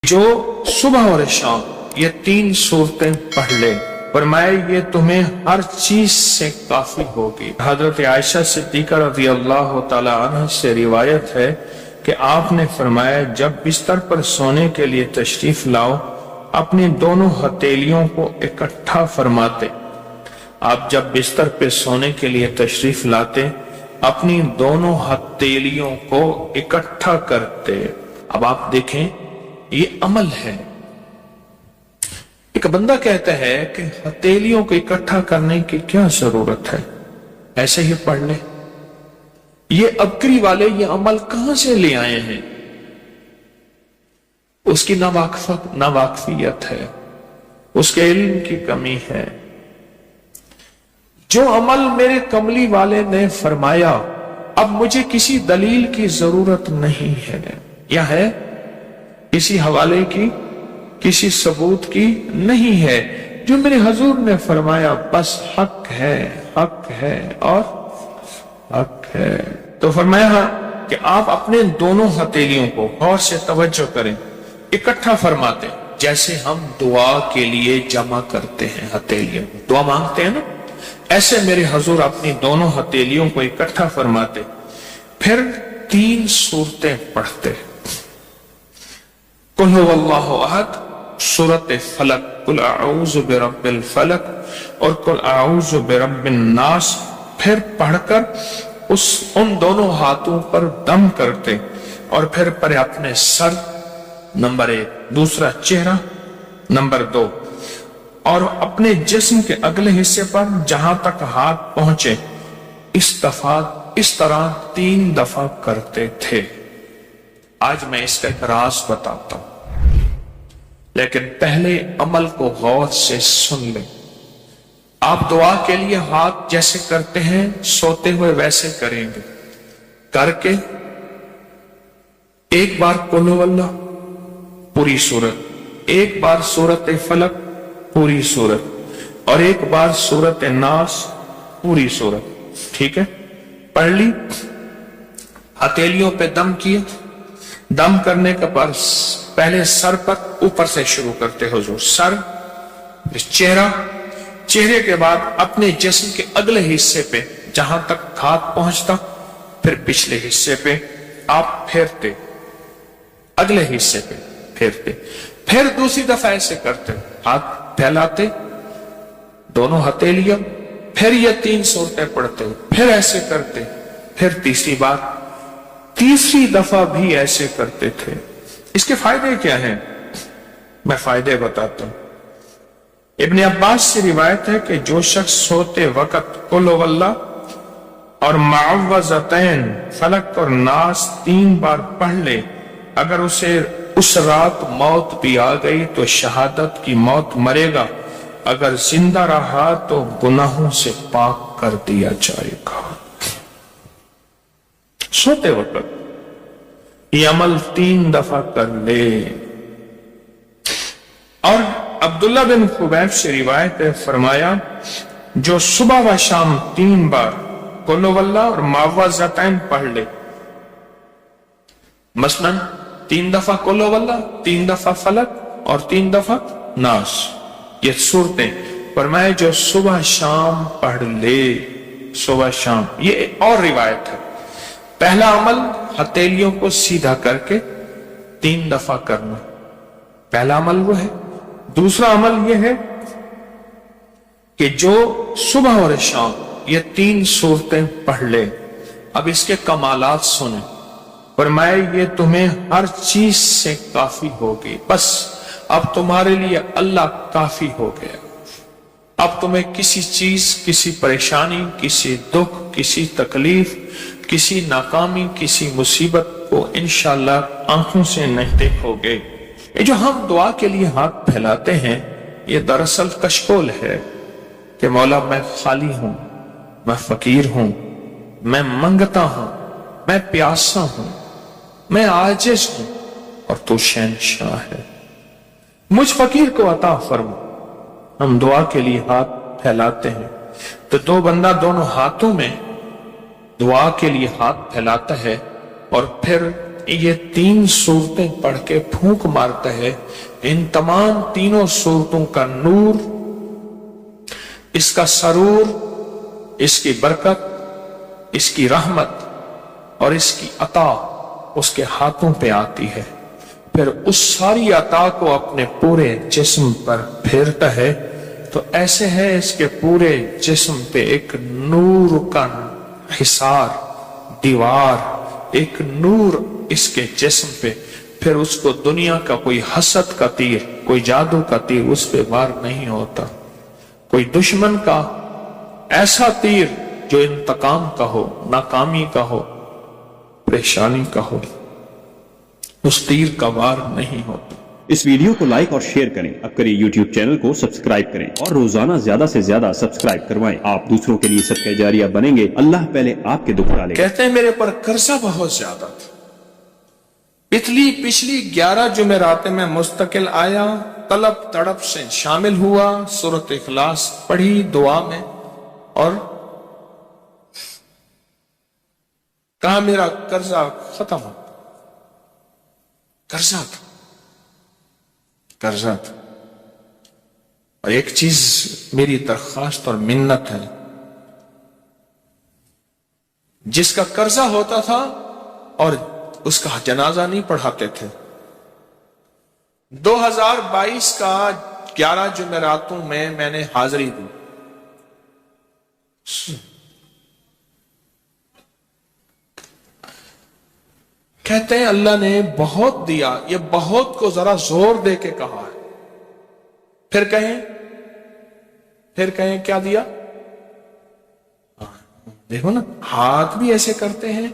جو صبح اور شام یہ 3 صورتیں پڑھ لے، فرمائے یہ تمہیں ہر چیز سے کافی ہوگی۔ حضرت عائشہ صدیقہ رضی اللہ تعالی عنہ سے روایت ہے کہ آپ نے فرمایا جب بستر پر سونے کے لیے تشریف لاؤ اپنی دونوں ہتھیلیوں کو اکٹھا فرماتے۔ آپ جب بستر پہ سونے کے لیے تشریف لاتے اپنی دونوں ہتھیلیوں کو اکٹھا کرتے۔ اب آپ دیکھیں یہ عمل ہے۔ ایک بندہ کہتا ہے کہ ہتھیلیوں کو اکٹھا کرنے کی کیا ضرورت ہے، ایسے ہی پڑھ لیں۔ یہ ابکری والے یہ عمل کہاں سے لے آئے ہیں؟ اس کی ناواقفیت ہے، اس کے علم کی کمی ہے۔ جو عمل میرے کملی والے نے فرمایا اب مجھے کسی دلیل کی ضرورت نہیں ہے، یا ہے کسی حوالے کی، کسی ثبوت کی نہیں ہے۔ جو میرے حضور نے فرمایا بس حق ہے، حق ہے اور حق ہے۔ تو فرمایا کہ آپ اپنے دونوں ہتھیلیوں کو غور سے توجہ کریں، اکٹھا فرماتے جیسے ہم دعا کے لیے جمع کرتے ہیں ہتھیلیوں کو، دعا مانگتے ہیں نا، ایسے میرے حضور اپنی دونوں ہتھیلیوں کو اکٹھا فرماتے، پھر 3 صورتیں پڑھتے۔ قل هو اللہ احد، سورۃ فلق، قل اعوذ برب الفلق اور قل اعوذ برب الناس، پھر پڑھ کر ان دونوں ہاتھوں پر دم کرتے اور پھر پر اپنے سر نمبر 1، دوسرا چہرہ نمبر 2، اور اپنے جسم کے اگلے حصے پر جہاں تک ہاتھ پہنچے اس طرح 3 دفعہ کرتے تھے۔ آج میں اس کا ایک راز بتاتا ہوں، لیکن پہلے عمل کو غور سے سن لیں۔ آپ دعا کے لیے ہاتھ جیسے کرتے ہیں سوتے ہوئے ویسے کریں گے، کر کے ایک بار قل هو اللہ پوری سورت، ایک بار سورۃ فلق پوری سورت اور ایک بار سورۃ الناس پوری سورت، ٹھیک ہے؟ پڑھ لی، ہتھیلیوں پہ دم کیا، دم کرنے کے بعد پہلے سر پر اوپر سے شروع کرتے حضور، سر، چہرہ، چہرے کے بعد اپنے جسم کے اگلے حصے پہ جہاں تک ہاتھ پہنچتا، پھر پچھلے حصے پہ آپ پھیرتے، اگلے حصے پہ پھیرتے، پھر دوسری دفعہ ایسے کرتے، ہاتھ پھیلاتے دونوں ہتھیلیاں، پھر یہ 3 صورتیں پڑھتے، پھر ایسے کرتے، پھر تیسری بار، تیسری دفعہ بھی ایسے کرتے تھے۔ اس کے فائدے کیا ہیں؟ میں فائدے بتاتا ہوں۔ ابن عباس سے روایت ہے کہ جو شخص سوتے وقت قل هو اللہ اور معوذتین فلق اور ناس 3 بار پڑھ لے، اگر اسے اس رات موت بھی آ گئی تو شہادت کی موت مرے گا، اگر زندہ رہا تو گناہوں سے پاک کر دیا جائے گا۔ سوتے وقت یہ عمل 3 دفعہ کر لے۔ اور عبداللہ بن خبیب سے روایت ہے، فرمایا جو صبح و شام 3 بار قل هو اللہ اور معوذتین پڑھ لے، مثلاً 3 دفعہ قل هو اللہ، 3 دفعہ فلق اور 3 دفعہ ناس، یہ صورتیں، فرمایا جو صبح شام پڑھ لے، صبح شام۔ یہ اور روایت ہے، پہلا عمل ہتھیلیوں کو سیدھا کر کے 3 دفعہ کرنا، پہلا عمل وہ ہے۔ دوسرا عمل یہ ہے کہ جو صبح اور شام یہ 3 صورتیں پڑھ لے۔ اب اس کے کمالات سنیں، فرمائے یہ تمہیں ہر چیز سے کافی ہوگی، بس اب تمہارے لیے اللہ کافی ہو گیا۔ اب تمہیں کسی چیز، کسی پریشانی، کسی دکھ، کسی تکلیف، کسی ناکامی، کسی مصیبت کو انشاءاللہ آنکھوں سے نہیں دیکھو گے۔ یہ جو ہم دعا کے لیے ہاتھ پھیلاتے ہیں یہ دراصل کشکول ہے کہ مولا میں خالی ہوں، میں فقیر ہوں، میں منگتا ہوں، میں پیاسا ہوں، میں عاجز ہوں اور تو شہنشاہ ہے، مجھ فقیر کو عطا فرما۔ ہم دعا کے لیے ہاتھ پھیلاتے ہیں تو 2 بندہ دونوں ہاتھوں میں دعا کے لیے ہاتھ پھیلاتا ہے اور پھر یہ 3 صورتیں پڑھ کے پھونک مارتا ہے، ان تمام تینوں صورتوں کا نور، اس کا سرور، اس کی برکت، اس کی رحمت اور اس کی عطا اس کے ہاتھوں پہ آتی ہے، پھر اس ساری عطا کو اپنے پورے جسم پر پھیرتا ہے، تو ایسے ہے اس کے پورے جسم پہ ایک نور کا حصار، دیوار، ایک نور اس کے جسم پہ، پھر اس کو دنیا کا کوئی حسد کا تیر، کوئی جادو کا تیر اس پہ وار نہیں ہوتا، کوئی دشمن کا ایسا تیر جو انتقام کا ہو، ناکامی کا ہو، پریشانی کا ہو، اس تیر کا وار نہیں ہوتا۔ اس ویڈیو کو لائک اور شیئر کریں، اب کریں یوٹیوب چینل کو سبسکرائب کریں اور روزانہ زیادہ سے زیادہ سبسکرائب کروائیں۔ آپ دوسروں کے لیے صدقہ جاریہ بنیں گے، اللہ پہلے آپ کے دکھ ڈالے گا۔ کہتے ہیں میرے پر قرضہ بہت زیادہ تھا، پچھلی 11 جمعراتیں میں مستقل آیا، طلب تڑپ سے شامل ہوا، سورۃ اخلاص پڑھی دعا میں، اور کہا میرا قرضہ ختم ہو، قرضہ تھا۔ اور ایک چیز میری درخواست اور منت ہے، جس کا قرضہ ہوتا تھا اور اس کا جنازہ نہیں پڑھاتے تھے، 2022 کا 11 جمعراتوں میں نے حاضری دی، کہتے ہیں اللہ نے بہت دیا، یہ بہت کو ذرا زور دے کے کہا ہے، پھر کہیں کیا دیا؟ دیکھو نا، ہاتھ بھی ایسے کرتے ہیں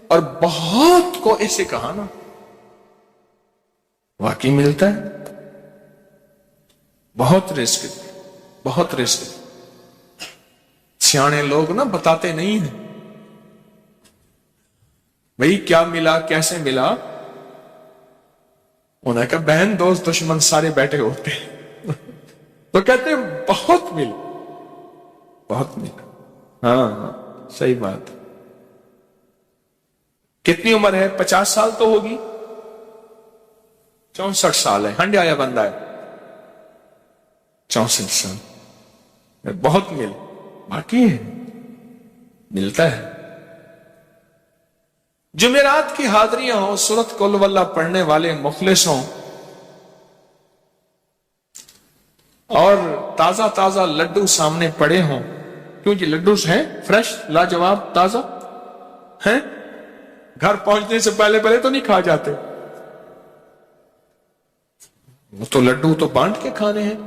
اور بہت کو ایسے کہا نا، واقعی ملتا ہے، بہت رزق۔ سیانے لوگ نا بتاتے نہیں ہیں بھئی کیا ملا، کیسے ملا، انہوں نے کہا بہن دوست دشمن سارے بیٹھے ہوتے ہیں تو کہتے ہیں بہت ملا۔ ہاں صحیح بات۔ کتنی عمر ہے؟ 50 سال تو ہوگی، 64 سال ہے، ہنڈے آیا بندہ ہے، 64 سال، بہت باقی ہے، ملتا ہے۔ جمعرات کی حاضریاں ہوں، سورۃ قل واللہ پڑھنے والے مخلص ہوں، اور تازہ لڈو سامنے پڑے ہوں، کیوں جی لڈو ہیں فریش، لاجواب، تازہ ہیں، گھر پہنچنے سے پہلے تو نہیں کھا جاتے، وہ تو لڈو تو بانٹ کے کھانے ہیں،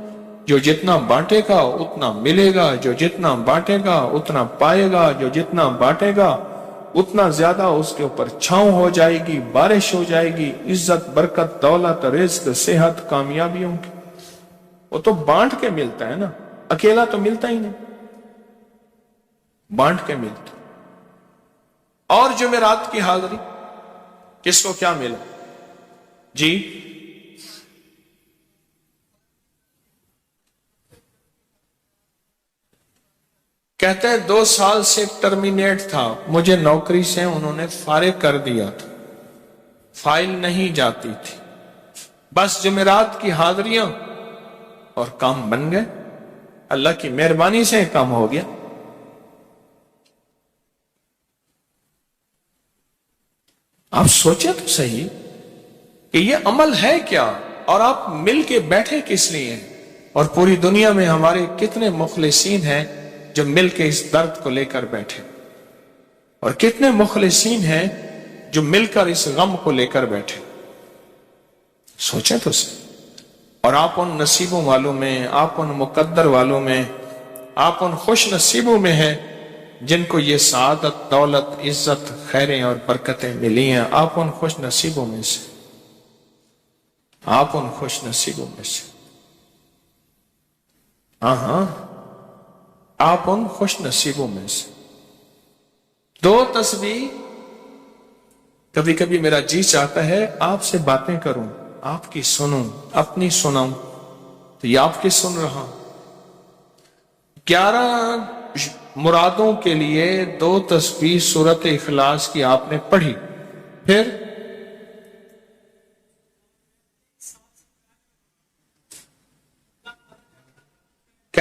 جو جتنا بانٹے گا اتنا ملے گا، جو جتنا بانٹے گا اتنا پائے گا، جو جتنا بانٹے گا اتنا زیادہ اس کے اوپر چھاؤں ہو جائے گی، بارش ہو جائے گی، عزت، برکت، دولت، رزق، صحت، کامیابیوں کی، وہ تو بانٹ کے ملتا ہے نا، اکیلا تو ملتا ہی نہیں، بانٹ کے ملتا۔ اور جمعرات کی حاضری کس کو کیا ملا جی؟ کہتے ہیں 2 سال سے ٹرمینیٹ تھا، مجھے نوکری سے انہوں نے فارغ کر دیا تھا، فائل نہیں جاتی تھی، بس جمعرات کی حاضریاں اور کام بن گئے، اللہ کی مہربانی سے کام ہو گیا۔ آپ سوچیں تو صحیح کہ یہ عمل ہے کیا، اور آپ مل کے بیٹھے کس لیے ہیں، اور پوری دنیا میں ہمارے کتنے مخلصین ہیں جو مل کے اس درد کو لے کر بیٹھے، اور کتنے مخلصین ہیں جو مل کر اس غم کو لے کر بیٹھے، سوچیں تو صحیح۔ اور آپ ان نصیبوں والوں میں، آپ ان مقدر والوں میں، آپ ان خوش نصیبوں میں ہیں جن کو یہ سعادت، دولت، عزت، خیریں اور برکتیں ملی ہیں، آپ ان خوش نصیبوں میں سے، آپ ان خوش نصیبوں میں سے، ہاں آپ ان خوش نصیبوں میں سے۔ 2 تسبیح، کبھی کبھی میرا جی چاہتا ہے آپ سے باتیں کروں، آپ کی سنوں، اپنی سناؤں، تو یہ آپ کی سن رہا ہوں۔ 11 مرادوں کے لیے 2 تسبیح سورۃ اخلاص کی آپ نے پڑھی، پھر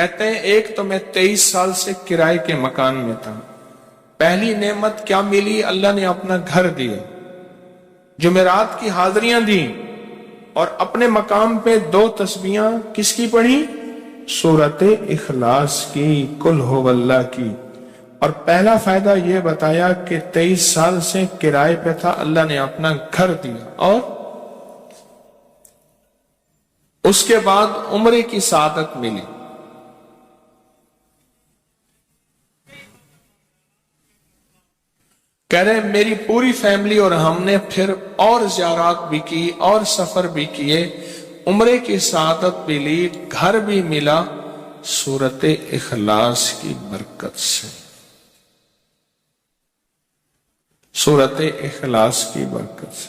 کہتے ہیں ایک تو میں 23 سال سے کرائے کے مکان میں تھا، پہلی نعمت کیا ملی؟ اللہ نے اپنا گھر دیا، جمعرات کی حاضریاں دیں، اور اپنے مقام پہ 2 تسبیحاں کس کی پڑھی؟ سورت اخلاص کی، قل هو اللہ کی۔ اور پہلا فائدہ یہ بتایا کہ 23 سال سے کرائے پہ تھا، اللہ نے اپنا گھر دیا، اور اس کے بعد عمرے کی سعادت ملی۔ کہہ رہے میری پوری فیملی اور ہم نے پھر اور زیارات بھی کی اور سفر بھی کیے، عمرے کی سعادت بھی لی، گھر بھی ملا، سورت اخلاص کی برکت سے، سورت اخلاص کی برکت سے۔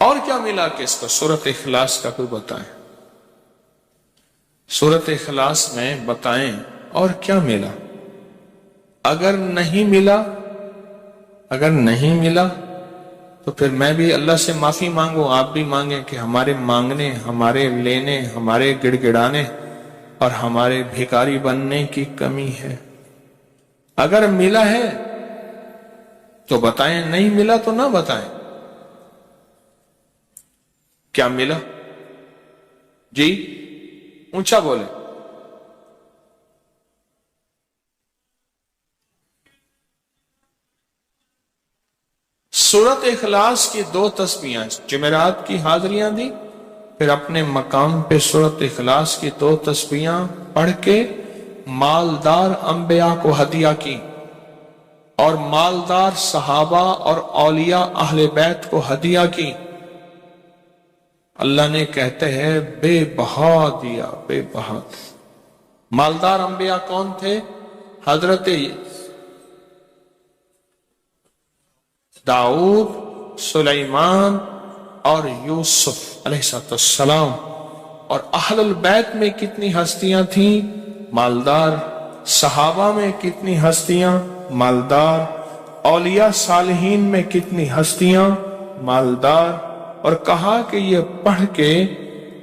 اور کیا ملا کہ اس کو سورت اخلاص کا کوئی بتائیں، سورت اخلاص میں بتائیں اور کیا ملا؟ اگر نہیں ملا تو پھر میں بھی اللہ سے معافی مانگوں، آپ بھی مانگیں کہ ہمارے مانگنے، ہمارے لینے، ہمارے گڑ گڑانے اور ہمارے بھیکاری بننے کی کمی ہے۔ اگر ملا ہے تو بتائیں، نہیں ملا تو نہ بتائیں۔ کیا ملا؟ جی اونچا بولے۔ سورت اخلاص کی 2 تسبیحاں، جمعرات کی حاضریاں دی، پھر اپنے مقام پہ سورت اخلاص کی 2 تسبیحاں پڑھ کے مالدار انبیاء کو ہدیہ کی، اور مالدار صحابہ اور اولیاء اہل بیت کو ہدیہ کی۔ اللہ نے کہتے ہیں بے بہا دیا، بے بہا دیا۔ مالدار انبیاء کون تھے؟ حضرت داؤد، سلیمان اور یوسف علیہ السلام۔ اور اہل البیت میں کتنی ہستیاں تھیں؟ مالدار۔ صحابہ میں کتنی ہستیاں؟ مالدار۔ اولیاء صالحین میں کتنی ہستیاں؟ مالدار۔ اور کہا کہ یہ پڑھ کے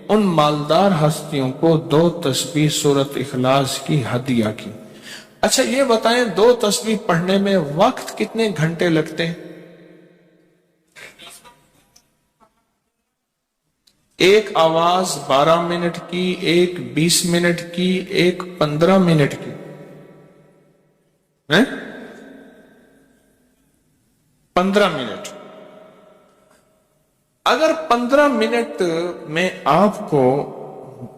ان مالدار ہستیوں کو 2 تسبیح سورت اخلاص کی ہدیہ کی۔ اچھا یہ بتائیں 2 تسبیح پڑھنے میں وقت کتنے گھنٹے لگتے ہیں؟ ایک آواز 12 منٹ کی، ایک 20 منٹ کی، ایک 15 منٹ کی، 15 منٹ۔ اگر 15 منٹ میں آپ کو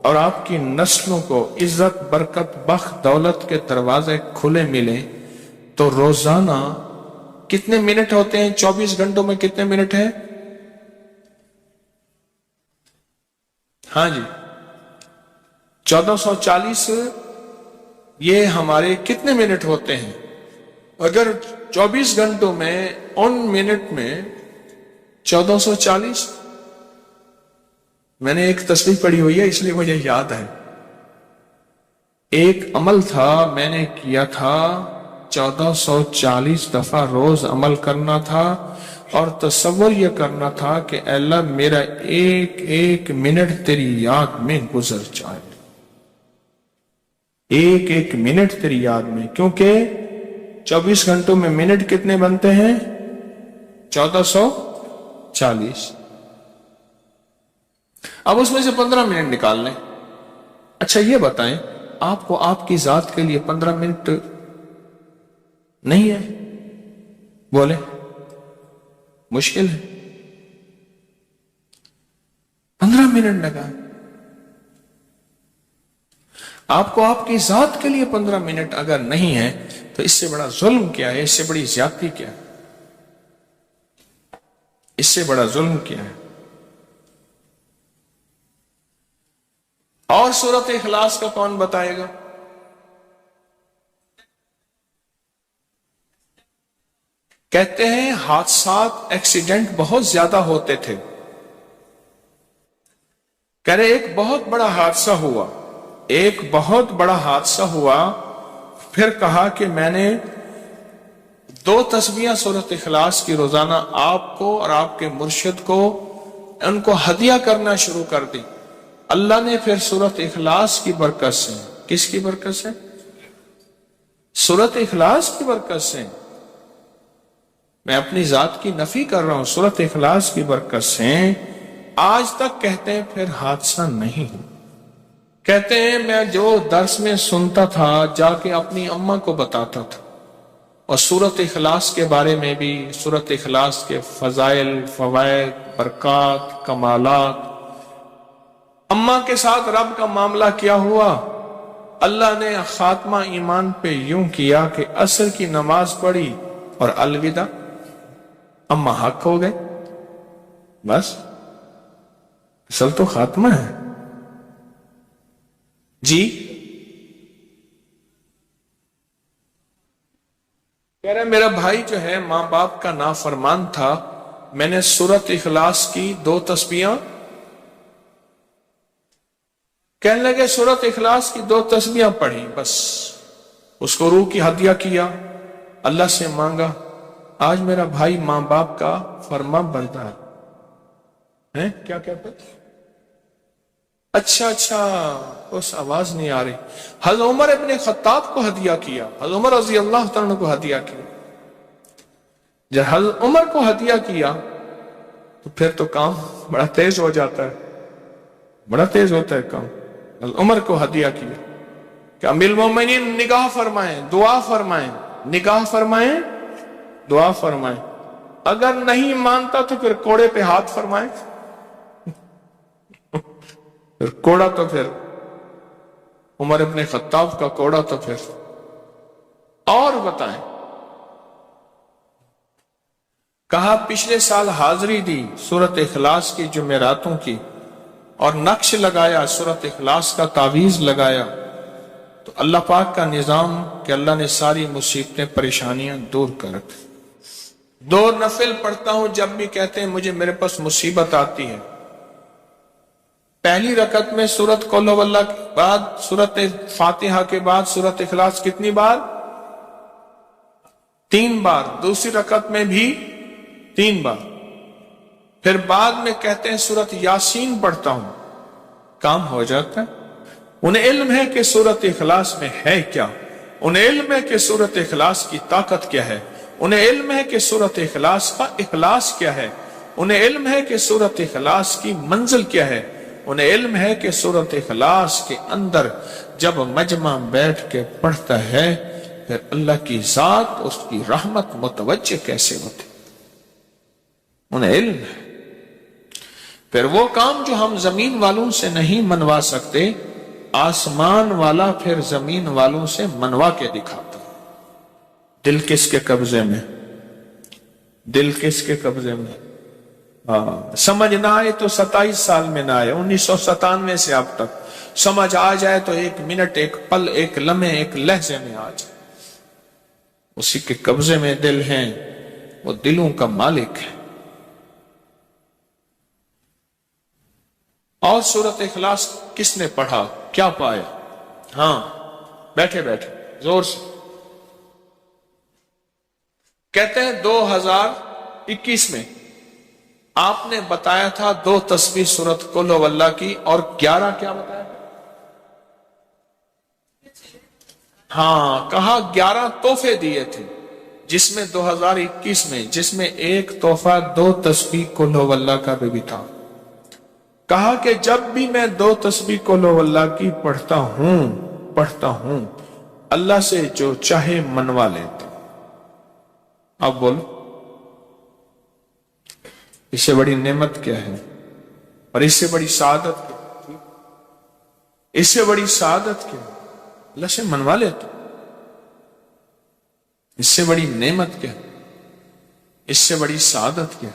اور آپ کی نسلوں کو عزت، برکت، بخت، دولت کے دروازے کھلے ملے تو روزانہ کتنے منٹ ہوتے ہیں؟ 24 گھنٹوں میں کتنے منٹ ہیں؟ ہاں جی 1440۔ یہ ہمارے کتنے منٹ ہوتے ہیں؟ اگر 24 گھنٹوں میں ان منٹ میں 1440، میں نے ایک تسبیح پڑھی ہوئی ہے اس لیے مجھے یاد ہے۔ ایک عمل تھا میں نے کیا تھا 1440 دفعہ روز عمل کرنا تھا، اور تصور یہ کرنا تھا کہ اے اللہ میرا ایک ایک منٹ تیری یاد میں گزر جائے، ایک ایک منٹ تیری یاد میں، کیونکہ 24 گھنٹوں میں منٹ کتنے بنتے ہیں؟ 1440۔ اب اس میں سے 15 منٹ نکال لیں۔ اچھا یہ بتائیں آپ کو آپ کی ذات کے لیے 15 منٹ نہیں ہے؟ بولے مشکل ہے؟ 15 منٹ لگا۔ آپ کو آپ کی ذات کے لیے 15 منٹ اگر نہیں ہے تو اس سے بڑا ظلم کیا ہے؟ اس سے بڑی زیادتی کیا ہے؟ اس سے بڑا ظلم کیا ہے؟ اور سورت اخلاص کا کون بتائے گا؟ کہتے ہیں حادثات، ایکسیڈنٹ بہت زیادہ ہوتے تھے۔ کہہ رہے ایک بہت بڑا حادثہ ہوا، ایک بہت بڑا حادثہ ہوا، پھر کہا کہ میں نے 2 تسبیحاں سورت اخلاص کی روزانہ آپ کو اور آپ کے مرشد کو ان کو ہدیہ کرنا شروع کر دی۔ اللہ نے پھر سورت اخلاص کی برکت سے، کس کی برکت سے؟ سورت اخلاص کی برکت سے، میں اپنی ذات کی نفی کر رہا ہوں، سورت اخلاص کی برکت سے آج تک کہتے ہیں پھر حادثہ نہیں۔ کہتے ہیں میں جو درس میں سنتا تھا جا کے اپنی اماں کو بتاتا تھا، اور سورت اخلاص کے بارے میں بھی، سورت اخلاص کے فضائل، فوائد، برکات، کمالات۔ اماں کے ساتھ رب کا معاملہ کیا ہوا؟ اللہ نے خاتمہ ایمان پہ یوں کیا کہ عصر کی نماز پڑھی اور الوداع، اماں حق ہو گئے، بس اصل تو خاتمہ ہے۔ جی کہہ رہے میرا بھائی جو ہے ماں باپ کا نافرمان تھا، میں نے سورت اخلاص کی 2 تسبیحاں، کہنے لگے سورت اخلاص کی 2 تسبیحاں پڑھی، بس اس کو روح کی ہدیہ کیا، اللہ سے مانگا۔ آج میرا بھائی ماں باپ کا فرما بردار ہے، کیا کہتے ہیں؟ اچھا اس آواز نہیں آ رہی۔ حضرت عمر ابن خطاب کو ہدیہ کیا، حضرت عمر رضی اللہ تعالیٰ کو ہدیہ کیا۔ جب حضرت عمر کو ہدیہ کیا تو پھر تو کام بڑا تیز ہو جاتا ہے، بڑا تیز ہوتا ہے کام۔ حضرت عمر کو ہدیہ کیا کہ امیر المومنین نگاہ فرمائیں، دعا فرمائیں، نگاہ فرمائیں، دعا فرمائیں، اگر نہیں مانتا تو پھر کوڑے پہ ہاتھ فرمائیں، پھر کوڑا تو پھر عمر ابن خطاب کا کوڑا تو پھر اور بتائیں۔ کہا پچھلے سال حاضری دی سورت اخلاص کی جمعراتوں کی، اور نقش لگایا سورت اخلاص کا، تعویذ لگایا، تو اللہ پاک کا نظام کہ اللہ نے ساری مصیبتیں پریشانیاں دور کر رکھی۔ 2 نفل پڑھتا ہوں جب بھی کہتے ہیں مجھے میرے پاس مصیبت آتی ہے۔ پہلی رکعت میں سورت قل ہو اللہ کے بعد، سورت فاتحہ کے بعد سورت اخلاص کتنی بار؟ 3 بار۔ دوسری رکعت میں بھی 3 بار۔ پھر بعد میں کہتے ہیں سورت یاسین پڑھتا ہوں، کام ہو جاتا ہے۔ انہیں علم ہے کہ سورت اخلاص میں ہے کیا، انہیں علم ہے کہ سورت اخلاص کی طاقت کیا ہے، انہیں علم ہے کہ سورت اخلاص کا اخلاص کیا ہے، انہیں علم ہے کہ سورت اخلاص کی منزل کیا ہے، انہیں علم ہے کہ سورت اخلاص کے اندر جب مجمع بیٹھ کے پڑھتا ہے پھر اللہ کی ذات، اس کی رحمت متوجہ کیسے ہوتی، انہیں علم ہے۔ پھر وہ کام جو ہم زمین والوں سے نہیں منوا سکتے، آسمان والا پھر زمین والوں سے منوا کے دکھاتا۔ دل کس کے قبضے میں؟ دل کس کے قبضے میں؟ سمجھ نہ آئے تو 27 سال میں نہ آئے، 1997 سے اب تک سمجھ آ جائے تو 1 منٹ، 1 پل، 1 لمحے، 1 لہجے میں آ جائے۔ اسی کے قبضے میں دل ہیں، وہ دلوں کا مالک ہے۔ اور سورت اخلاص کس نے پڑھا، کیا پایا؟ ہاں بیٹھے بیٹھے زور سے کہتے ہیں 2021 میں آپ نے بتایا تھا 2 تسبیح سورت قل ہو اللہ کی، اور 11 کیا بتایا؟ ہاں کہا 11 تحفے دیے تھے، جس میں 2021 میں جس میں ایک تحفہ 2 تسبیح قل ہو اللہ کا بھی تھا۔ کہا کہ جب بھی میں 2 تسبیح قل ہو اللہ کی پڑھتا ہوں اللہ سے جو چاہے منوا لیتا۔ اب بولو اس سے بڑی نعمت کیا ہے، اور اس سے بڑی سعادت کیا، اس سے بڑی سعادت کیا؟ اللہ سے منوا لیتا۔ اس سے بڑی نعمت کیا، اس سے بڑی سعادت کیا؟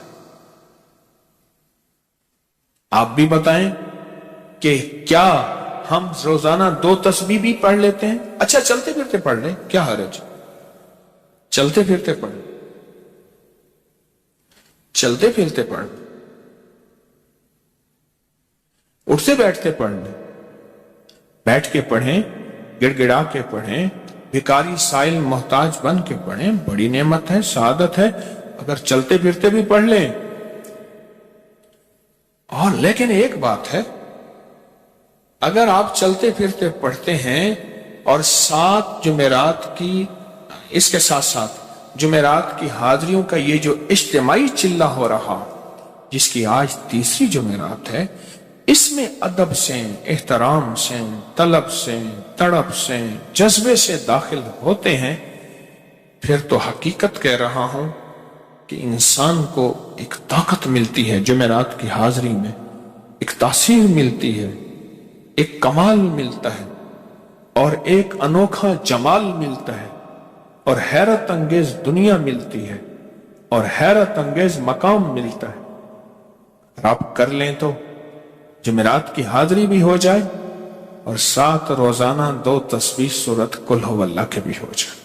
آپ بھی بتائیں کہ کیا ہم روزانہ 2 تسبیح بھی پڑھ لیتے ہیں؟ اچھا چلتے پھرتے پڑھ لیں، کیا حرج؟ چلتے پھرتے پڑھ لیں، چلتے پھرتے پڑھ لیں، اٹھتے بیٹھتے پڑھ لیں، بیٹھ کے پڑھیں، گڑ گڑا کے پڑھیں، بھکاری سائل محتاج بن کے پڑھیں، بڑی نعمت ہے، سعادت ہے اگر چلتے پھرتے بھی پڑھ لیں۔ اور لیکن ایک بات ہے، اگر آپ چلتے پھرتے پڑھتے ہیں اور 7 جمعرات کی اس کے ساتھ ساتھ جمعرات کی حاضریوں کا یہ جو اجتماعی چلہ ہو رہا، جس کی آج تیسری جمعرات ہے، اس میں ادب سے، احترام سے، طلب سے، تڑپ سے، جذبے سے داخل ہوتے ہیں، پھر تو حقیقت کہہ رہا ہوں کہ انسان کو ایک طاقت ملتی ہے جمعرات کی حاضری میں، ایک تاثیر ملتی ہے، ایک کمال ملتا ہے اور ایک انوکھا جمال ملتا ہے اور حیرت انگیز دنیا ملتی ہے اور حیرت انگیز مقام ملتا ہے۔ اور آپ کر لیں تو جمعرات کی حاضری بھی ہو جائے اور ساتھ روزانہ 2 تسبیح سورت قل هو اللہ کے بھی ہو جائے۔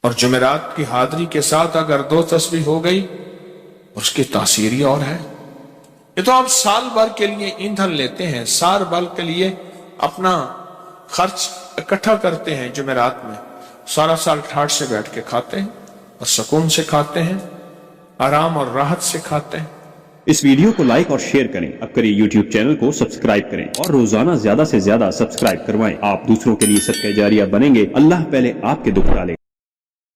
اور جمعرات کی حاضری کے ساتھ اگر 2 تسبیح ہو گئی، اس کی تاثیر ہی اور ہے۔ یہ تو آپ سال بھر کے لیے ایندھن لیتے ہیں، سال بھر کے لیے اپنا خرچ اکٹھا کرتے ہیں جمعرات میں، سارا سال ٹھاٹ سے بیٹھ کے کھاتے ہیں اور سکون سے کھاتے ہیں، آرام اور راحت سے کھاتے ہیں۔ اس ویڈیو کو لائک اور شیئر کریں، اب کریے یوٹیوب چینل کو سبسکرائب کریں اور روزانہ زیادہ سے زیادہ سبسکرائب کروائیں۔ آپ دوسروں کے لیے صدقہ جاریہ بنیں گے، اللہ پہلے آپ کے دکھ ٹالے۔